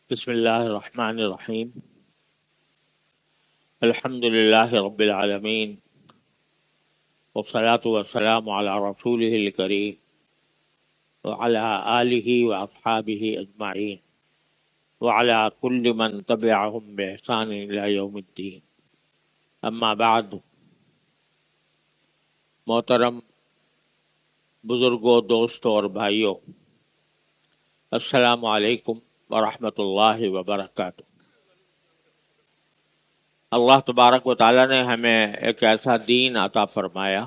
بسم اللہ الرحمن الرحیم الحمد للہ رب العالمین والصلاة والسلام علی رسولہ الکریم وعلی آلہ واصحابہ اجمعین وعلی کل من تبعہم بإحسان الی یوم الدین. اما بعد، محترم بزرگوں، دوستوں اور بھائیوں، السلام علیکم ورحمۃ اللہ وبرکاتہ. اللہ تبارک و تعالیٰ نے ہمیں ایک ایسا دین عطا فرمایا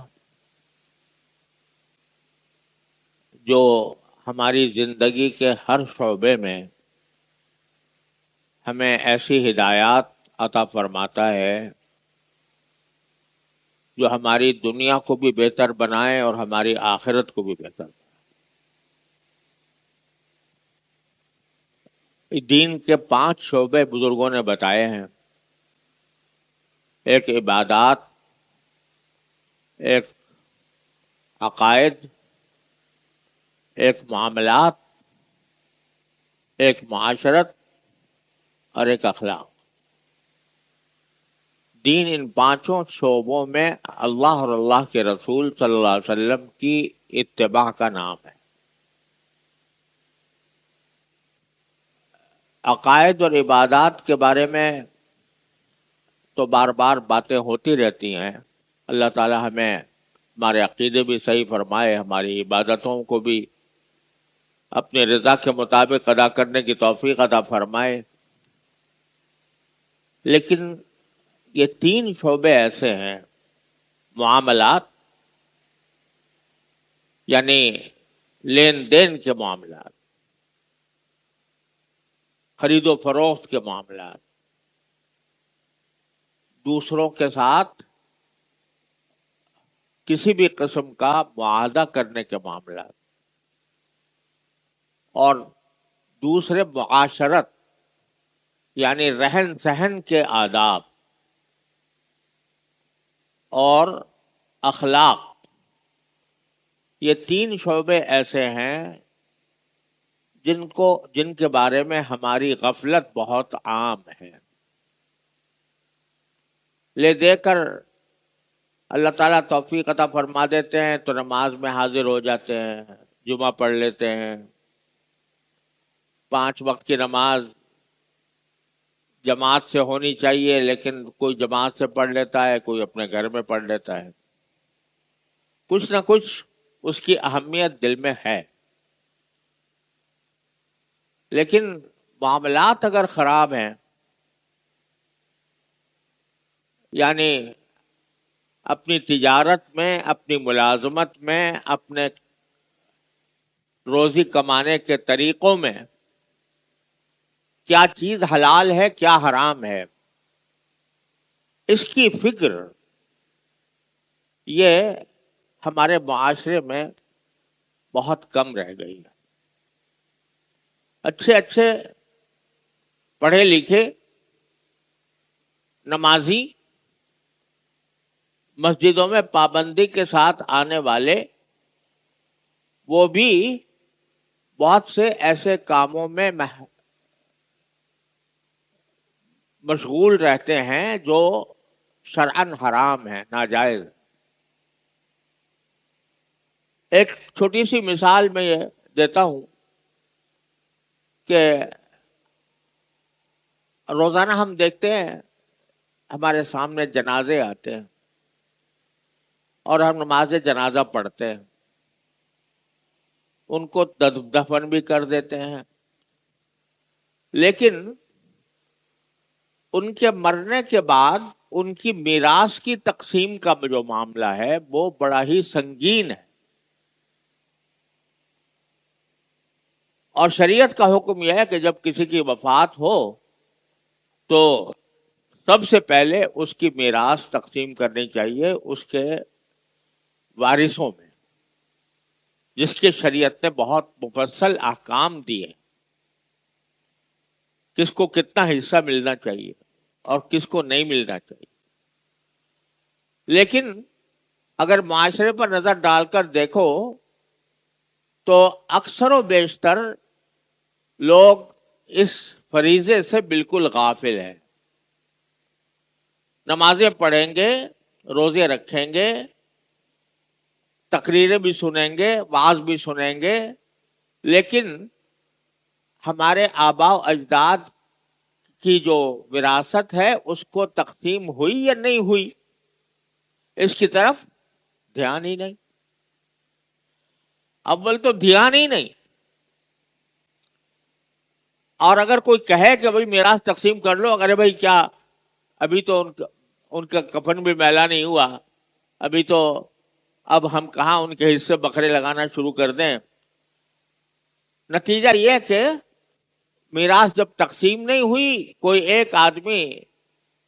جو ہماری زندگی کے ہر شعبے میں ہمیں ایسی ہدایات عطا فرماتا ہے جو ہماری دنیا کو بھی بہتر بنائے اور ہماری آخرت کو بھی بہتر بنائے. دین کے 5 شعبے بزرگوں نے بتائے ہیں. ایک عبادات، ایک عقائد، ایک معاملات، ایک معاشرت اور ایک اخلاق. دین ان 5 شعبوں میں اللہ اور اللہ کے رسول صلی اللہ علیہ وسلم کی اتباع کا نام ہے. عقائد اور عبادات کے بارے میں تو بار بار باتیں ہوتی رہتی ہیں. اللہ تعالی ہمیں ہمارے عقیدے بھی صحیح فرمائے، ہماری عبادتوں کو بھی اپنے رضا کے مطابق ادا کرنے کی توفیق عطا فرمائے. لیکن یہ 3 شعبے ایسے ہیں: معاملات یعنی لین دین کے معاملات، خرید و فروخت کے معاملات، دوسروں کے ساتھ کسی بھی قسم کا معاہدہ کرنے کے معاملات، اور دوسرے معاشرت یعنی رہن سہن کے آداب اور اخلاق. یہ 3 شعبے ایسے ہیں جن کے بارے میں ہماری غفلت بہت عام ہے. لے دے کر اللہ تعالیٰ توفیق عطا فرما دیتے ہیں تو نماز میں حاضر ہو جاتے ہیں، جمعہ پڑھ لیتے ہیں، 5 وقت کی نماز جماعت سے ہونی چاہیے لیکن کوئی جماعت سے پڑھ لیتا ہے، کوئی اپنے گھر میں پڑھ لیتا ہے. کچھ نہ کچھ اس کی اہمیت دل میں ہے. لیکن معاملات اگر خراب ہیں، یعنی اپنی تجارت میں، اپنی ملازمت میں، اپنے روزی کمانے کے طریقوں میں کیا چیز حلال ہے، کیا حرام ہے، اس کی فکر یہ ہمارے معاشرے میں بہت کم رہ گئی ہے. اچھے پڑھے لکھے نمازی، مسجدوں میں پابندی کے ساتھ آنے والے، وہ بھی بہت سے ایسے کاموں میں مشغول رہتے ہیں جو شرعاً حرام ہیں، ناجائز. ایک چھوٹی سی مثال میں یہ دیتا ہوں کہ روزانہ ہم دیکھتے ہیں ہمارے سامنے جنازے آتے ہیں اور ہم نماز جنازہ پڑھتے ہیں، ان کو دفن بھی کر دیتے ہیں. لیکن ان کے مرنے کے بعد ان کی میراث کی تقسیم کا جو معاملہ ہے وہ بڑا ہی سنگین ہے. اور شریعت کا حکم یہ ہے کہ جب کسی کی وفات ہو تو سب سے پہلے اس کی میراث تقسیم کرنی چاہیے اس کے وارثوں میں، جس کی شریعت نے بہت مفصل احکام دیے، کس کو کتنا حصہ ملنا چاہیے اور کس کو نہیں ملنا چاہیے. لیکن اگر معاشرے پر نظر ڈال کر دیکھو تو اکثر و بیشتر لوگ اس فریضے سے بالکل غافل ہے. نمازیں پڑھیں گے، روزے رکھیں گے، تقریریں بھی سنیں گے، وعظ بھی سنیں گے، لیکن ہمارے آباء و اجداد کی جو وراثت ہے اس کو تقسیم ہوئی یا نہیں ہوئی، اس کی طرف دھیان ہی نہیں. اول تو دھیان ہی نہیں. اور اگر کوئی کہے کہ بھائی میراث تقسیم کر لو، اگر بھائی کیا ابھی تو ان کا کفن بھی میلا نہیں ہوا، ابھی تو اب ہم کہاں ان کے حصے بکرے لگانا شروع کر دیں. نتیجہ یہ کہ میراث جب تقسیم نہیں ہوئی، کوئی ایک آدمی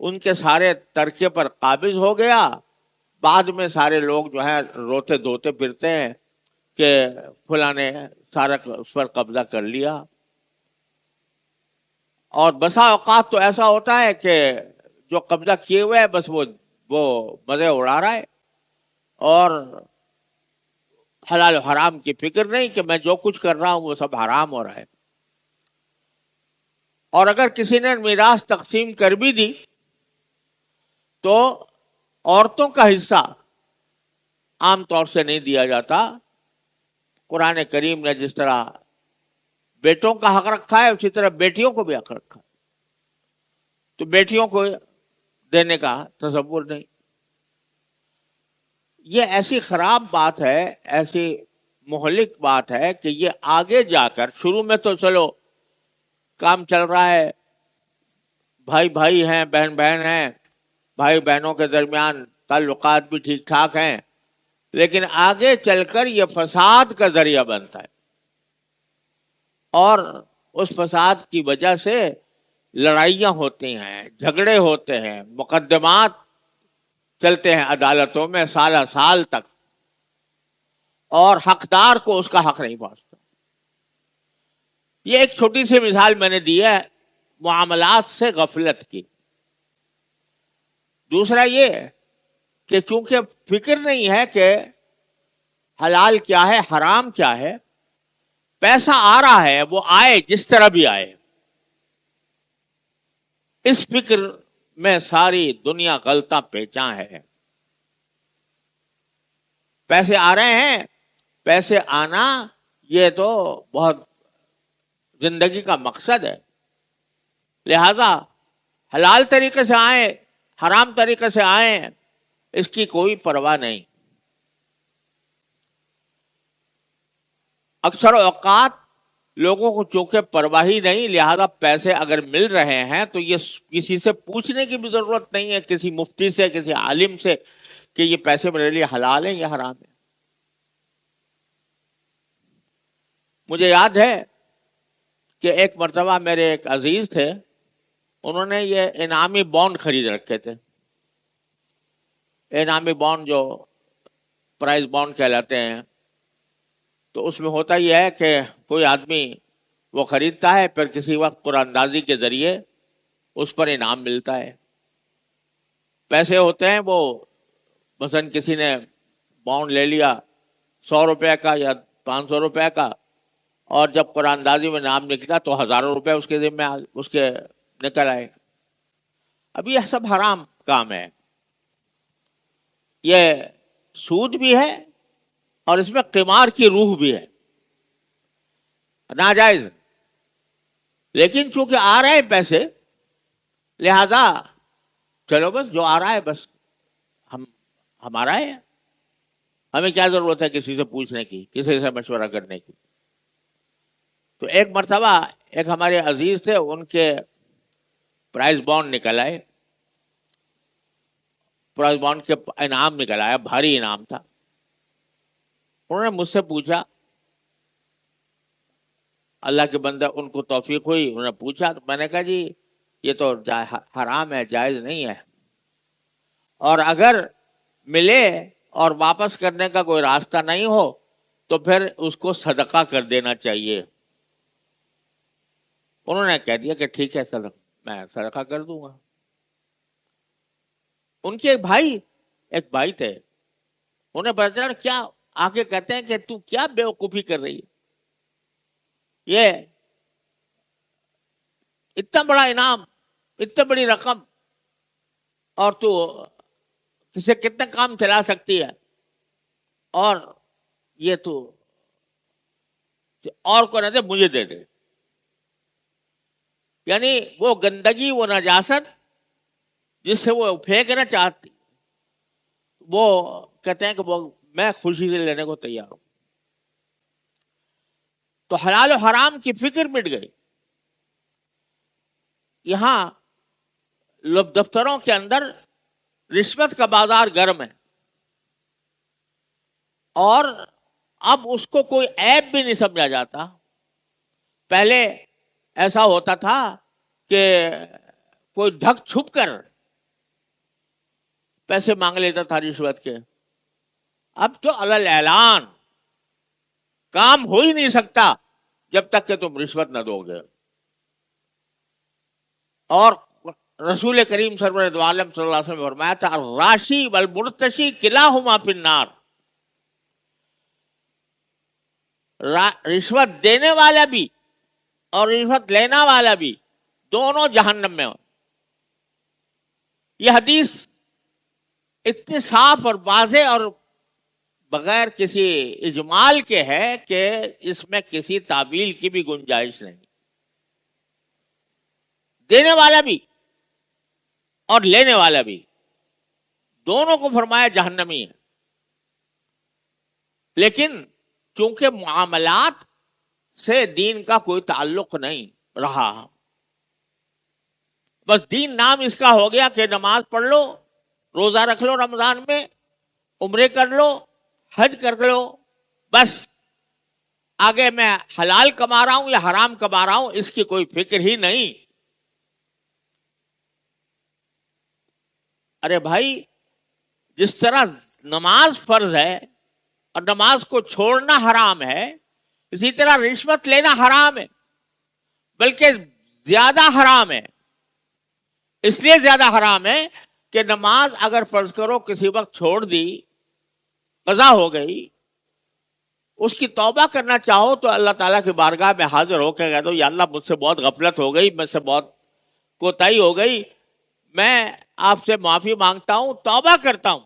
ان کے سارے ترکے پر قابض ہو گیا، بعد میں سارے لوگ جو ہے روتے دھوتے پھرتے ہیں کہ فلاں نے سارا اس پر قبضہ کر لیا. اور بسا اوقات تو ایسا ہوتا ہے کہ جو قبضہ کیے ہوئے ہے بس وہ مزے اڑا رہا ہے، اور حلال و حرام کی فکر نہیں کہ میں جو کچھ کر رہا ہوں وہ سب حرام ہو رہا ہے. اور اگر کسی نے میراث تقسیم کر بھی دی تو عورتوں کا حصہ عام طور سے نہیں دیا جاتا. قرآن کریم نے جس طرح بیٹوں کا حق رکھا ہے اسی طرح بیٹیوں کو بھی حق رکھا ہے، تو بیٹیوں کو دینے کا تصور نہیں. یہ ایسی خراب بات ہے، ایسی مہلک بات ہے کہ یہ آگے جا کر، شروع میں تو چلو کام چل رہا ہے، بھائی بھائی ہیں، بہن بہن ہیں، بھائی بہنوں کے درمیان تعلقات بھی ٹھیک ٹھاک ہیں، لیکن آگے چل کر یہ فساد کا ذریعہ بنتا ہے، اور اس فساد کی وجہ سے لڑائیاں ہوتی ہیں، جھگڑے ہوتے ہیں، مقدمات چلتے ہیں عدالتوں میں سالہ سال تک، اور حقدار کو اس کا حق نہیں پہنچتا. یہ ایک چھوٹی سی مثال میں نے دی ہے معاملات سے غفلت کی. دوسرا یہ کہ چونکہ فکر نہیں ہے کہ حلال کیا ہے حرام کیا ہے، پیسہ آ رہا ہے وہ آئے جس طرح بھی آئے، اس فکر میں ساری دنیا غلطاں پیچاں ہے. پیسے آ رہے ہیں، پیسے آنا یہ تو بہت زندگی کا مقصد ہے، لہذا حلال طریقے سے آئیں حرام طریقے سے آئیں اس کی کوئی پرواہ نہیں. اکثر اوقات لوگوں کو چونکہ پرواہ ہی نہیں، لہذا پیسے اگر مل رہے ہیں تو یہ کسی سے پوچھنے کی بھی ضرورت نہیں ہے، کسی مفتی سے، کسی عالم سے، کہ یہ پیسے میرے لیے حلال ہیں یا حرام ہیں. مجھے یاد ہے کہ ایک مرتبہ میرے ایک عزیز تھے، انہوں نے یہ انعامی بانڈ خرید رکھے تھے. انعامی بانڈ جو پرائز بانڈ کہلاتے ہیں، تو اس میں ہوتا یہ ہے کہ کوئی آدمی وہ خریدتا ہے، پھر کسی وقت قرآن اندازی کے ذریعے اس پر انعام ملتا ہے. پیسے ہوتے ہیں، وہ مثلا کسی نے بانڈ لے لیا 100 روپے کا یا 500 روپے کا، اور جب قرآن اندازی میں نام نکلا تو ہزاروں روپے اس کے ذمہ اس کے نکل آئے. اب یہ سب حرام کام ہے، یہ سود بھی ہے اور اس میں قمار کی روح بھی ہے، ناجائز. لیکن چونکہ آ رہے ہیں پیسے، لہذا چلو بس جو آ رہا ہے بس ہمارا ہے، ہمیں کیا ضرورت ہے کسی سے پوچھنے کی، کسی سے مشورہ کرنے کی. تو ایک مرتبہ ایک ہمارے عزیز تھے، ان کے پرائز بانڈ نکل آئے، پرائز بانڈ کے انعام نکل آیا، بھاری انعام تھا. انہوں نے مجھ سے پوچھا، اللہ کے بندہ ان کو توفیق ہوئی، انہوں نے پوچھا، تو میں نے کہا جی یہ تو حرام ہے، جائز نہیں ہے، اور اگر ملے اور واپس کرنے کا کوئی راستہ نہیں ہو تو پھر اس کو صدقہ کر دینا چاہیے. انہوں نے کہہ دیا کہ ٹھیک ہے میں صدقہ کر دوں گا. ان کے ایک بھائی تھے، انہیں پتا چلا، کیا آ کے کہتے ہیں کہ تو کیا بیوقوفی کر رہی ہے، یہ اتنا بڑا انعام، اتنی بڑی رقم، اور تو کسے کتنا کام چلا سکتی ہے، اور یہ تو اور کو نہ دے مجھے دے دے. یعنی وہ گندگی، وہ نجاست جس سے وہ پھینکنا چاہتی، وہ کہتے ہیں کہ وہ میں خوشی سے لینے کو تیار ہوں. تو حلال و حرام کی فکر مٹ گئی. یہاں دفتروں کے اندر رشوت کا بازار گرم ہے، اور اب اس کو کوئی عیب بھی نہیں سمجھا جاتا. پہلے ایسا ہوتا تھا کہ کوئی ڈھک چھپ کر پیسے مانگ لیتا تھا رشوت کے. اب تو علل اعلان کام ہو ہی نہیں سکتا جب تک کہ تم رشوت نہ دو گے. اور رسول کریم سرور دو عالم صلی اللہ علیہ وسلم نے فرمایا تھا الراشی والمرتشی کلاہما فی النار. رشوت دینے والا بھی اور رشوت لینا والا بھی دونوں جہنم میں ہو. یہ حدیث اتنی صاف اور واضح اور بغیر کسی اجمال کے ہے کہ اس میں کسی تعویل کی بھی گنجائش نہیں. دینے والا بھی اور لینے والا بھی دونوں کو فرمایا جہنمی ہے. لیکن چونکہ معاملات سے دین کا کوئی تعلق نہیں رہا، بس دین نام اس کا ہو گیا کہ نماز پڑھ لو، روزہ رکھ لو رمضان میں، عمرے کر لو، حج کر لو، بس آگے میں حلال کما رہا ہوں یا حرام کما رہا ہوں اس کی کوئی فکر ہی نہیں. ارے بھائی، جس طرح نماز فرض ہے اور نماز کو چھوڑنا حرام ہے، اسی طرح رشوت لینا حرام ہے، بلکہ زیادہ حرام ہے. اس لیے زیادہ حرام ہے کہ نماز اگر فرض کرو کسی وقت چھوڑ دی، قضا ہو گئی، اس کی توبہ کرنا چاہو تو اللہ تعالیٰ کی بارگاہ میں حاضر ہو کے کہہ دو یا اللہ مجھ سے بہت غفلت ہو گئی، مجھ سے بہت کوتاہی ہو گئی، میں آپ سے معافی مانگتا ہوں، توبہ کرتا ہوں.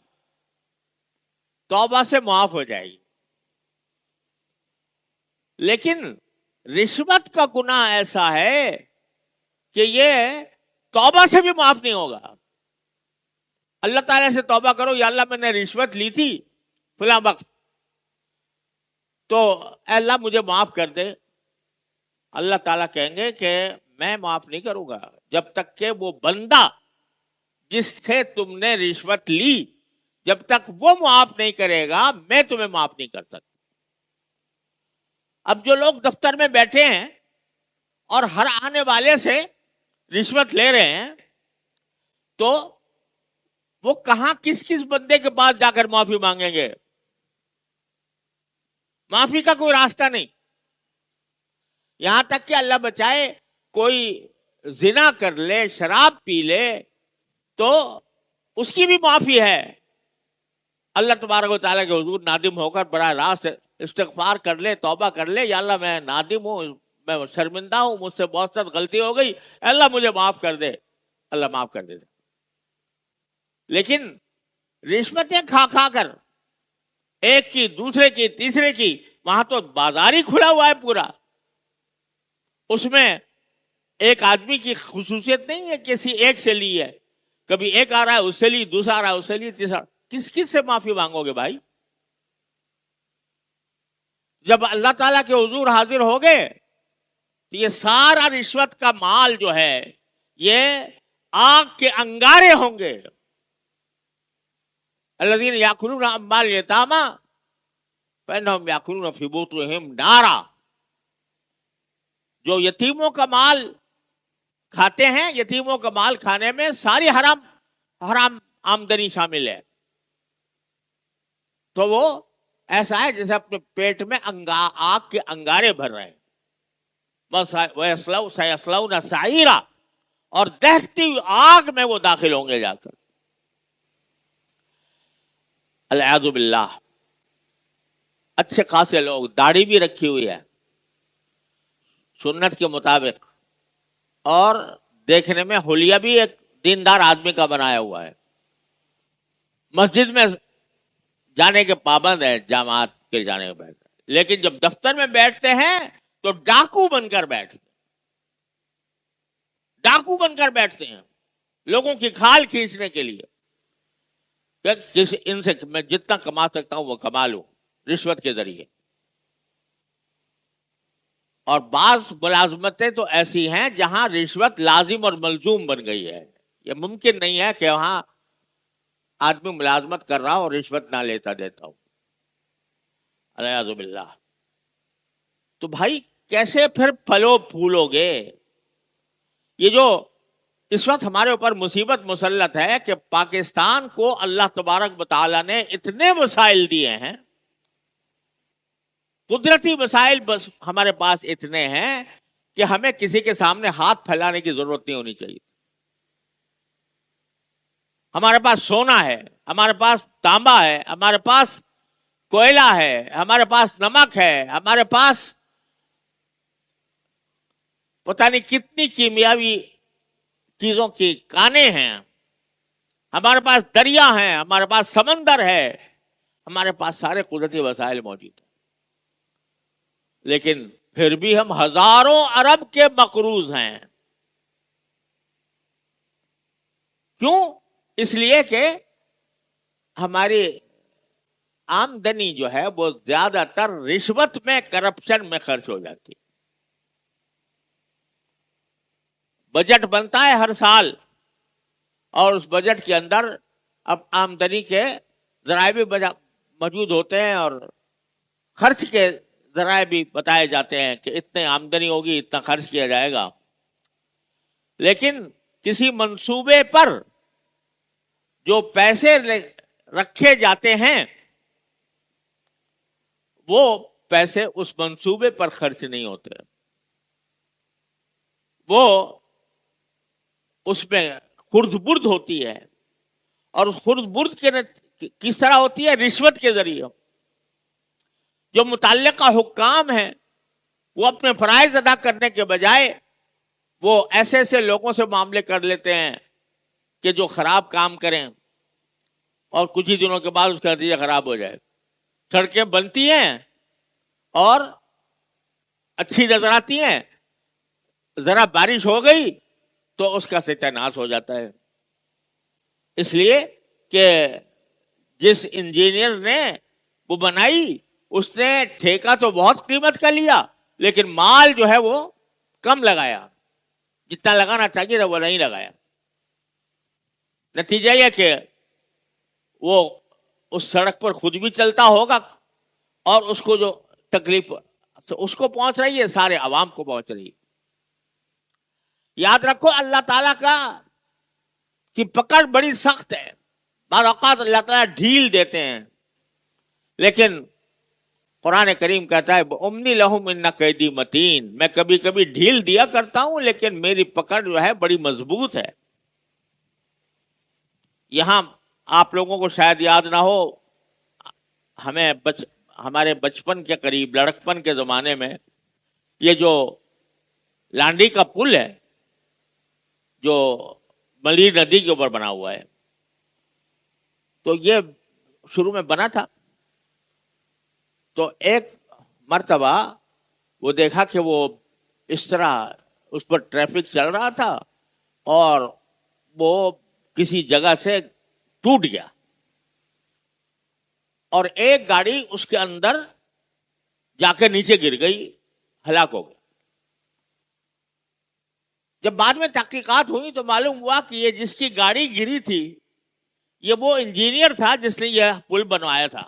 توبہ سے معاف ہو جائے گی. لیکن رشوت کا گناہ ایسا ہے کہ یہ توبہ سے بھی معاف نہیں ہوگا. اللہ تعالیٰ سے توبہ کرو یا اللہ میں نے رشوت لی تھی فلاں وقت، تو اے اللہ مجھے معاف کر دے. اللہ تعالیٰ کہیں گے کہ میں معاف نہیں کروں گا جب تک کہ وہ بندہ جس سے تم نے رشوت لی جب تک وہ معاف نہیں کرے گا میں تمہیں معاف نہیں کر سکتا. اب جو لوگ دفتر میں بیٹھے ہیں اور ہر آنے والے سے رشوت لے رہے ہیں، تو وہ کہاں کس بندے کے پاس جا کر معافی مانگیں گے؟ معافی کا کوئی راستہ نہیں. یہاں تک کہ اللہ بچائے کوئی زنا کر لے، شراب پی لے، تو اس کی بھی معافی ہے. اللہ تبارک و تعالیٰ کے حضور نادم ہو کر براہ راست استغفار کر لے، توبہ کر لے، یا اللہ میں نادم ہوں، میں شرمندہ ہوں، مجھ سے بہت سخت غلطی ہو گئی، اللہ مجھے معاف کر دے. اللہ معاف کر دے. لیکن رشوتیں کھا کھا کر ایک کی، دوسرے کی، تیسرے کی، وہاں تو بازار ہی کھلا ہوا ہے پورا. اس میں ایک آدمی کی خصوصیت نہیں ہے کسی ایک سے لی ہے، کبھی ایک آ رہا ہے اس سے لی، دوسرا آ رہا ہے اس سے لی، تیسرا. کس سے معافی مانگو گے بھائی؟ جب اللہ تعالیٰ کے حضور حاضر ہو گئے تو یہ سارا رشوت کا مال جو ہے یہ آگ کے انگارے ہوں گے. الذین یاکلون اموال الیتامی فانہم یاکلون فی بطونہم نارا. جو یتیموں کا مال کھاتے ہیں، یتیموں کا مال کھانے میں ساری حرام آمدنی شامل ہے. تو وہ ایسا ہے جیسے اپنے پیٹ میں آگ کے انگارے بھر رہے ہیں. سَيَصْلَوْنَ سَعِيرًا، اور دہتی ہوئی آگ میں وہ داخل ہوں گے جا کر. العیاذ باللہ. اچھے خاصے لوگ، داڑھی بھی رکھی ہوئی ہے سنت کے مطابق، اور دیکھنے میں حلیہ بھی ایک دیندار آدمی کا بنایا ہوا ہے، مسجد میں جانے کے پابند ہے، جماعت کے جانے کے بعد، لیکن جب دفتر میں بیٹھتے ہیں تو ڈاکو بن کر بیٹھتے ہیں لوگوں کی کھال کھینچنے کے لیے کہ ان سے میں جتنا کما سکتا ہوں وہ کما لوں رشوت کے ذریعے. اور بعض ملازمتیں تو ایسی ہیں جہاں رشوت لازم اور ملزوم بن گئی ہے. یہ ممکن نہیں ہے کہ وہاں آدمی ملازمت کر رہا ہو اور رشوت نہ لیتا دیتا ہو، الیاذ باللہ. تو بھائی کیسے پھر پھلو پھولو گے؟ یہ جو اس وقت ہمارے اوپر مصیبت مسلط ہے کہ پاکستان کو اللہ تبارک و تعالیٰ نے اتنے وسائل دیے ہیں، قدرتی وسائل بس ہمارے پاس اتنے ہیں کہ ہمیں کسی کے سامنے ہاتھ پھیلانے کی ضرورت نہیں ہونی چاہیے. ہمارے پاس سونا ہے، ہمارے پاس تانبا ہے، ہمارے پاس کوئلہ ہے، ہمارے پاس نمک ہے، ہمارے پاس پتہ نہیں کتنی کیمیاوی چیزوں کی کانیں ہیں، ہمارے پاس دریا ہیں، ہمارے پاس سمندر ہے، ہمارے پاس سارے قدرتی وسائل موجود ہیں. لیکن پھر بھی ہم ہزاروں ارب کے مقروض ہیں. کیوں؟ اس لیے کہ ہماری آمدنی جو ہے وہ زیادہ تر رشوت میں، کرپشن میں خرچ ہو جاتی ہے. بجٹ بنتا ہے ہر سال اور اس بجٹ کے اندر اب آمدنی کے ذرائع بھی موجود ہوتے ہیں اور خرچ کے ذرائع بھی بتائے جاتے ہیں کہ اتنے آمدنی ہوگی اتنا خرچ کیا جائے گا. لیکن کسی منصوبے پر جو پیسے رکھے جاتے ہیں وہ پیسے اس منصوبے پر خرچ نہیں ہوتے، وہ اس میں خرد برد ہوتی ہے. اور خرد برد کس طرح ہوتی ہے؟ رشوت کے ذریعے. جو متعلقہ حکام ہیں وہ اپنے فرائض ادا کرنے کے بجائے وہ ایسے ایسے لوگوں سے معاملے کر لیتے ہیں کہ جو خراب کام کریں اور کچھ ہی دنوں کے بعد اس کا نتیجہ خراب ہو جائے. سڑکیں بنتی ہیں اور اچھی نظر آتی ہیں، ذرا بارش ہو گئی تو اس کا ستیہ ناش ہو جاتا ہے. اس لیے کہ جس انجینئر نے وہ بنائی اس نے ٹھیکہ تو بہت قیمت کا لیا لیکن مال جو ہے وہ کم لگایا، جتنا لگانا چاہیے تھا وہ نہیں لگایا. نتیجہ یہ کہ وہ اس سڑک پر خود بھی چلتا ہوگا اور اس کو جو تکلیف اس کو پہنچ رہی ہے سارے عوام کو پہنچ رہی ہے. یاد رکھو اللہ تعالیٰ کی پکڑ بڑی سخت ہے. بعض اوقات اللہ تعالیٰ ڈھیل دیتے ہیں لیکن قرآن کریم کہتا ہے امنی لہم ان قیدی متین، میں کبھی کبھی ڈھیل دیا کرتا ہوں لیکن میری پکڑ جو ہے بڑی مضبوط ہے. یہاں آپ لوگوں کو شاید یاد نہ ہو، ہمارے بچپن کے قریب لڑکپن کے زمانے میں یہ جو لانڈی کا پل ہے جو ملی ندی کے اوپر بنا ہوا ہے، تو یہ شروع میں بنا تھا. تو ایک مرتبہ وہ دیکھا کہ وہ اس طرح اس پر ٹریفک چل رہا تھا اور وہ کسی جگہ سے ٹوٹ گیا اور ایک گاڑی اس کے اندر جا کے نیچے گر گئی، ہلاک ہو گئی. جب بعد میں تحقیقات ہوئی تو معلوم ہوا کہ یہ جس کی گاڑی گری تھی یہ وہ انجینئر تھا جس نے یہ پل بنوایا تھا.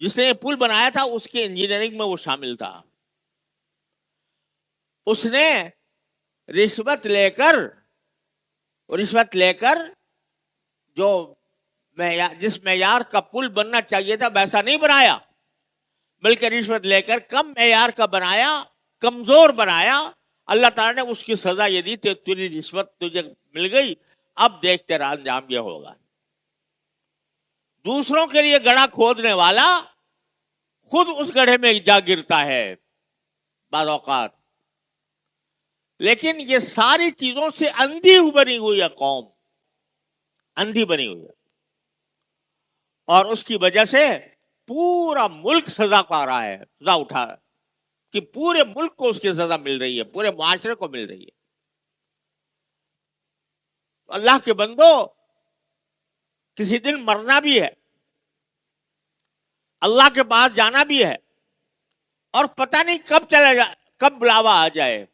جس نے یہ پل بنایا تھا اس کی انجینئرنگ میں وہ شامل تھا. اس نے رشوت لے کر جو جس معیار کا پل بننا چاہیے تھا ویسا نہیں بنایا، بلکہ رشوت لے کر کم معیار کا بنایا، کمزور بنایا. اللہ تعالیٰ نے اس کی سزا یہ دی کہ تیری رشوت تجھے مل گئی، اب دیکھ تیرا انجام یہ ہوگا. دوسروں کے لیے گڑھا کھودنے والا خود اس گڑھے میں جا گرتا ہے بعض اوقات. لیکن یہ ساری چیزوں سے اندھی بنی ہوئی ہے قوم، اندھی بنی ہوئی ہے، اور اس کی وجہ سے پورا ملک سزا پا رہا ہے، سزا اٹھا رہا ہے، کہ پورے ملک کو اس کی سزا مل رہی ہے، پورے معاشرے کو مل رہی ہے۔ اللہ کے بندو، کسی دن مرنا بھی ہے، اللہ کے پاس جانا بھی ہے، اور پتہ نہیں کب چلا جائے، کب بلاوا آ جائے،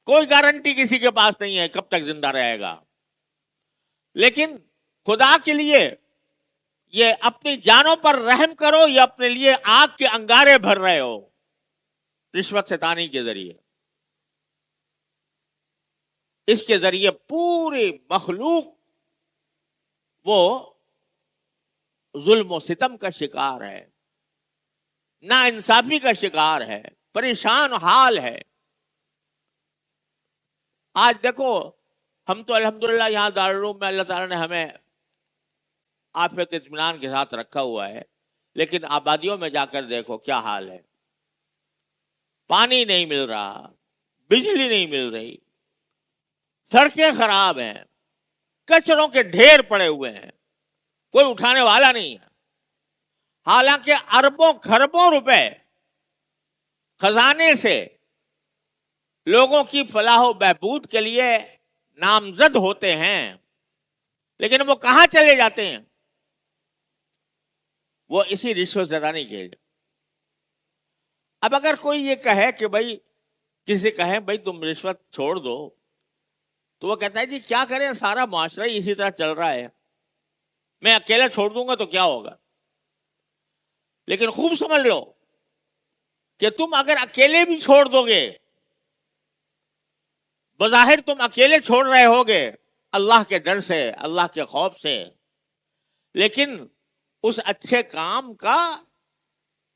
کوئی گارنٹی کسی کے پاس نہیں ہے کب تک زندہ رہے گا۔ لیکن خدا کے لیے یہ اپنی جانوں پر رحم کرو، یا اپنے لیے آگ کے انگارے بھر رہے ہو رشوت ستانی کے ذریعے؟ اس کے ذریعے پوری مخلوق وہ ظلم و ستم کا شکار ہے، نا انصافی کا شکار ہے، پریشان حال ہے۔ آج دیکھو، ہم تو الحمدللہ یہاں دارالعلوم میں اللہ تعالیٰ نے ہمیں عافیت اطمینان کے ساتھ رکھا ہوا ہے، لیکن آبادیوں میں جا کر دیکھو کیا حال ہے۔ پانی نہیں مل رہا، بجلی نہیں مل رہی، سڑکیں خراب ہیں، کچروں کے ڈھیر پڑے ہوئے ہیں، کوئی اٹھانے والا نہیں ہے، حالانکہ اربوں خربوں روپے خزانے سے لوگوں کی فلاح و بہبود کے لیے نامزد ہوتے ہیں، لیکن وہ کہاں چلے جاتے ہیں؟ وہ اسی رشوت ستانی کے لیے۔ اب اگر کوئی یہ کہے کہ بھائی، کسی کہیں بھائی تم رشوت چھوڑ دو، تو وہ کہتا ہے جی کیا کریں، سارا معاشرہ ہی اسی طرح چل رہا ہے، میں اکیلا چھوڑ دوں گا تو کیا ہوگا؟ لیکن خوب سمجھ لو کہ تم اگر اکیلے بھی چھوڑ دو گے، بظاہر تم اکیلے چھوڑ رہے ہوگے اللہ کے ڈر سے، اللہ کے خوف سے، لیکن اس اچھے کام کا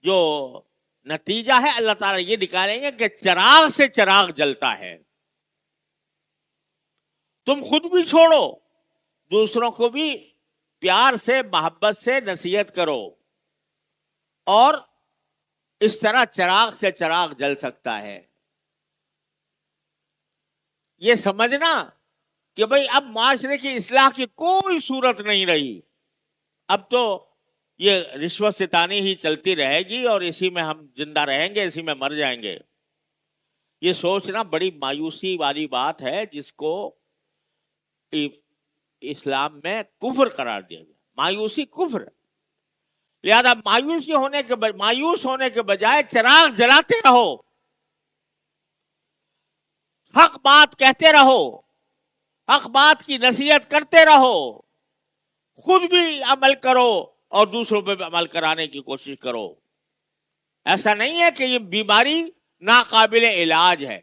جو نتیجہ ہے اللہ تعالیٰ یہ نکالیں گے کہ چراغ سے چراغ جلتا ہے۔ تم خود بھی چھوڑو، دوسروں کو بھی پیار سے، محبت سے نصیحت کرو، اور اس طرح چراغ سے چراغ جل سکتا ہے۔ یہ سمجھنا کہ بھئی اب معاشرے کی اصلاح کی کوئی صورت نہیں رہی، اب تو یہ رشوت ستانی ہی چلتی رہے گی اور اسی میں ہم زندہ رہیں گے، اسی میں مر جائیں گے، یہ سوچنا بڑی مایوسی والی بات ہے، جس کو اسلام میں کفر قرار دیا گیا۔ مایوسی کفر ہے، لہذا مایوس ہونے کے بجائے چراغ جلاتے رہو، حق بات کہتے رہو، حق بات کی نصیحت کرتے رہو، خود بھی عمل کرو اور دوسروں پہ بھی عمل کرانے کی کوشش کرو۔ ایسا نہیں ہے کہ یہ بیماری ناقابل علاج ہے۔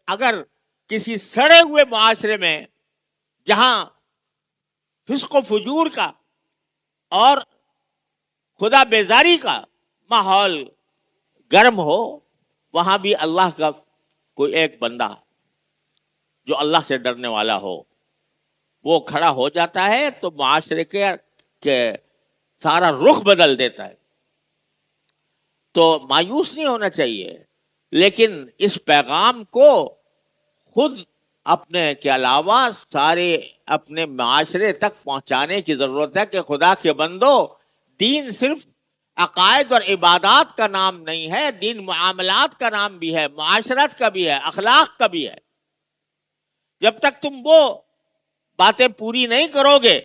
اگر کسی سڑے ہوئے معاشرے میں جہاں فسق و فجور کا اور خدا بیزاری کا ماحول گرم ہو، وہاں بھی اللہ کا کوئی ایک بندہ جو اللہ سے ڈرنے والا ہو وہ کھڑا ہو جاتا ہے تو معاشرے کے سارا رخ بدل دیتا ہے۔ تو مایوس نہیں ہونا چاہیے، لیکن اس پیغام کو خود اپنے کے علاوہ سارے اپنے معاشرے تک پہنچانے کی ضرورت ہے کہ خدا کے بندو، دین صرف عقائد اور عبادات کا نام نہیں ہے، دین معاملات کا نام بھی ہے، معاشرت کا بھی ہے، اخلاق کا بھی ہے۔ جب تک تم وہ باتیں پوری نہیں کرو گے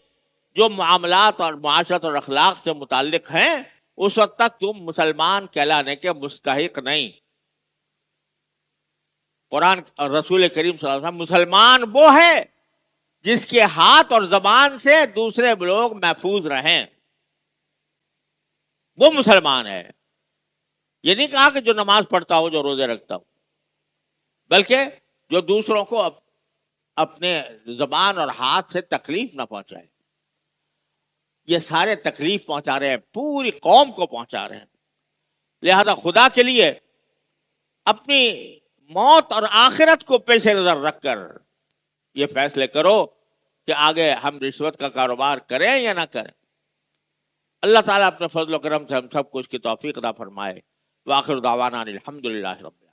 جو معاملات اور معاشرت اور اخلاق سے متعلق ہیں، اس وقت تک تم مسلمان کہلانے کے مستحق نہیں۔ قرآن اور رسول کریم صلی اللہ علیہ وسلم، مسلمان وہ ہے جس کے ہاتھ اور زبان سے دوسرے لوگ محفوظ رہیں، وہ مسلمان ہے۔ یہ نہیں کہا کہ جو نماز پڑھتا ہو، جو روزے رکھتا ہو، بلکہ جو دوسروں کو اپنے زبان اور ہاتھ سے تکلیف نہ پہنچائے۔ یہ سارے تکلیف پہنچا رہے ہیں، پوری قوم کو پہنچا رہے ہیں۔ لہذا خدا کے لیے اپنی موت اور آخرت کو پیش نظر رکھ کر یہ فیصلے کرو کہ آگے ہم رشوت کا کاروبار کریں یا نہ کریں۔ اللہ تعالیٰ اپنے فضل و کرم سے ہم سب کو اس کی توفیق عطا فرمائے۔ وآخر دعوانا الحمدللہ رب